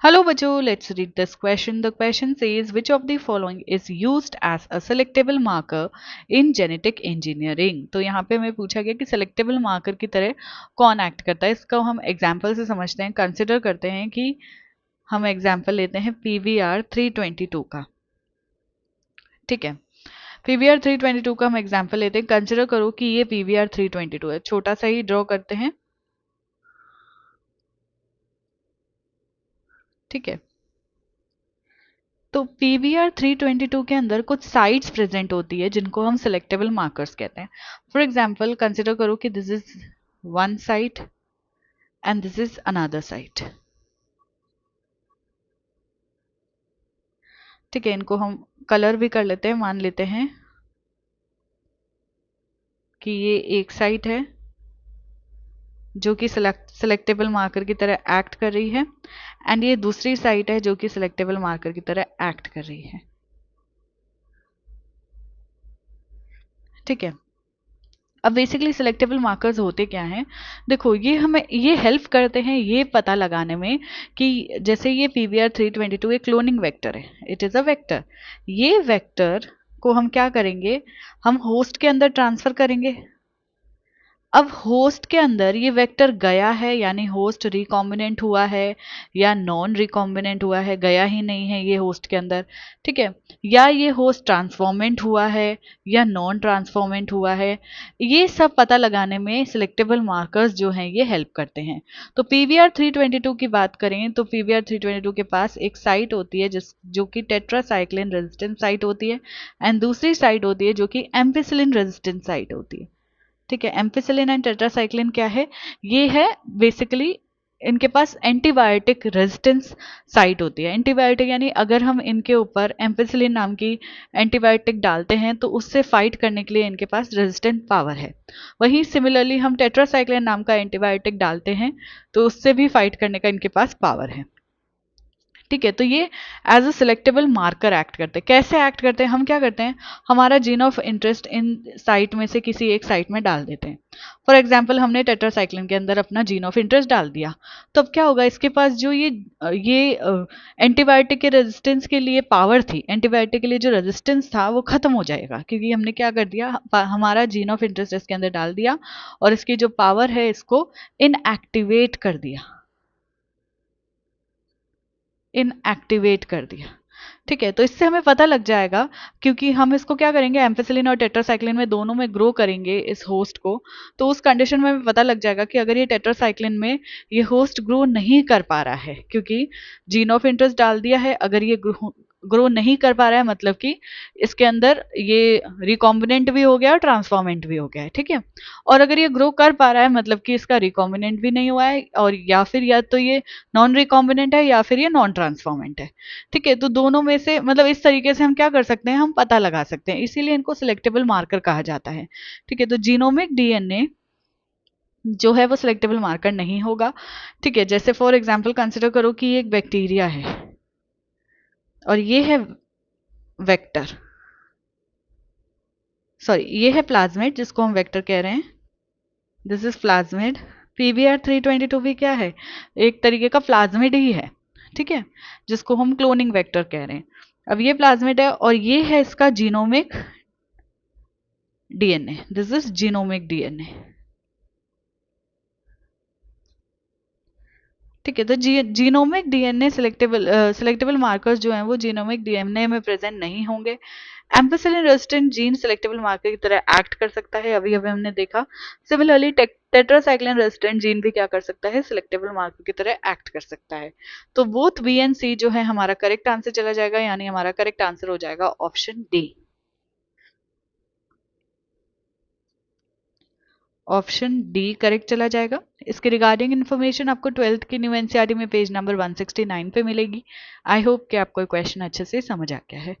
Hello बच्चों, let's read this question. The question says which of the following is used as a selectable marker in genetic engineering. तो यहाँ पे हमें पूछा गया कि selectable marker की तरह कौन एक्ट करता है. इसका हम एग्जाम्पल से समझते हैं. कंसिडर करते हैं कि हम एग्जाम्पल लेते हैं PVR 322 का. ठीक है, PVR 322 का हम एग्जाम्पल लेते हैं. कंसिडर करो कि ये PVR 322 है. छोटा सा ही ड्रॉ करते हैं. ठीक है, तो PVR 322 के अंदर कुछ साइट्स प्रेजेंट होती है जिनको हम सिलेक्टेबल मार्कर्स कहते हैं. फॉर एग्जाम्पल कंसिडर करो कि this is one site and this is another site. ठीक है, इनको हम कलर भी कर लेते हैं. मान लेते हैं कि ये एक साइट है जो कि सिलेक्टेबल मार्कर की तरह एक्ट कर रही है एंड ये दूसरी साइट है जो कि सिलेक्टेबल मार्कर की तरह एक्ट कर रही है. ठीक है, अब बेसिकली सिलेक्टेबल मार्कर्स होते क्या हैं. देखो, ये हमें ये हेल्प करते हैं ये पता लगाने में कि जैसे ये PVR 322 एक क्लोनिंग वेक्टर है. It is a vector. ये वेक्टर को हम क्या करेंगे, हम होस्ट के अंदर ट्रांसफर करेंगे. अब होस्ट के अंदर ये वेक्टर गया है यानी होस्ट रिकॉम्बिनेंट हुआ है या नॉन रिकॉम्बिनेंट हुआ है, गया ही नहीं है ये होस्ट के अंदर. ठीक है, या ये होस्ट ट्रांसफॉर्मेंट हुआ है या नॉन ट्रांसफॉर्मेंट हुआ है. ये सब पता लगाने में सिलेक्टेबल मार्कर्स जो हैं ये हेल्प करते हैं. तो PVR 322 की बात करें तो PVR 322 के पास एक साइट होती है जो कि टेट्रासाइक्लिन रेजिस्टेंट साइट होती है एंड दूसरी साइट होती है जो कि एम्पिसिलिन रेजिस्टेंट साइट होती है. ठीक है, एम्पिसिलिन एंड टेट्रासाइक्लिन क्या है, ये है बेसिकली इनके पास एंटीबायोटिक रेजिस्टेंस साइट होती है. एंटीबायोटिक यानी अगर हम इनके ऊपर एम्पिसिलिन नाम की एंटीबायोटिक डालते हैं तो उससे फाइट करने के लिए इनके पास रेजिस्टेंट पावर है. वहीं सिमिलरली हम टेट्रासाइक्लिन नाम का एंटीबायोटिक डालते हैं तो उससे भी फाइट करने का इनके पास पावर है. ठीक है, तो ये as a selectable marker act करते हैं. कैसे एक्ट करते हैं, हम क्या करते हैं, हमारा gene of interest in site में से किसी एक साइट में डाल देते हैं. फॉर एग्जांपल हमने टेट्रासाइक्लिन के अंदर अपना जीन ऑफ इंटरेस्ट डाल दिया. तो अब क्या होगा, इसके पास जो ये एंटीबायोटिक के रेजिस्टेंस के लिए पावर थी, एंटीबायोटिक के लिए जो रेजिस्टेंस था वो खत्म हो जाएगा क्योंकि हमने क्या कर दिया, हमारा जीन ऑफ इंटरेस्ट इसके अंदर डाल दिया और इसकी जो पावर है इसको इनएक्टिवेट कर दिया. इनएक्टिवेट कर दिया. ठीक है, तो इससे हमें पता लग जाएगा क्योंकि हम इसको क्या करेंगे, एम्पिसिलिन और टेट्रासाइक्लिन में दोनों में ग्रो करेंगे इस होस्ट को. तो उस कंडीशन में हमें पता लग जाएगा कि अगर ये टेट्रासाइक्लिन में ये होस्ट ग्रो नहीं कर पा रहा है क्योंकि जीन ऑफ इंटरेस्ट डाल दिया है, अगर ये ग्रो नहीं कर पा रहा है मतलब कि इसके अंदर ये रिकॉम्बिनेंट भी हो गया और ट्रांसफॉर्मेंट भी हो गया है. ठीक है, और अगर ये ग्रो कर पा रहा है मतलब कि इसका रिकॉम्बिनेंट भी नहीं हुआ है और या तो ये नॉन रिकॉम्बिनेंट है या फिर ये नॉन ट्रांसफॉर्मेंट है. ठीक है, तो दोनों में से मतलब इस तरीके से हम क्या कर सकते हैं, हम पता लगा सकते हैं. इसीलिए इनको सिलेक्टेबल मार्कर कहा जाता है. ठीक है, तो जीनोमिक डीएनए जो है वो सिलेक्टेबल मार्कर नहीं होगा. ठीक है, जैसे फॉर एग्जांपल कंसिडर करो कि ये एक बैक्टीरिया है और ये है वेक्टर, सॉरी ये है प्लाज्मिड जिसको हम वेक्टर कह रहे हैं. This is plasmid. PVR 322 भी क्या है, एक तरीके का प्लाज्मिड ही है. ठीक है, जिसको हम क्लोनिंग वेक्टर कह रहे हैं. अब ये प्लाज्मिड है और ये है इसका genomic DNA. This is genomic DNA. ठीक है, तो जीनोमिक डीएनए सिलेक्टेबल मार्कर्स जो हैं वो जीनोमिक डीएनए में प्रेजेंट नहीं होंगे. Ampicillin resistant gene selectable marker की तरह एक्ट कर सकता है, अभी अभी हमने देखा. सिमिलरली टेट्रासाइक्लिन रेजिस्टेंट जीन भी क्या कर सकता है, सिलेक्टेबल मार्कर की तरह एक्ट कर सकता है. तो बोथ बी एंड सी जो है हमारा करेक्ट आंसर चला जाएगा, यानी हमारा करेक्ट आंसर हो जाएगा option D. Option D correct चला जाएगा. इसके रिगार्डिंग इन्फॉर्मेशन आपको 12th की न्यू एनसीईआरटी में पेज नंबर 169 पे मिलेगी. आई होप कि आपको क्वेश्चन अच्छे से समझ आ गया है.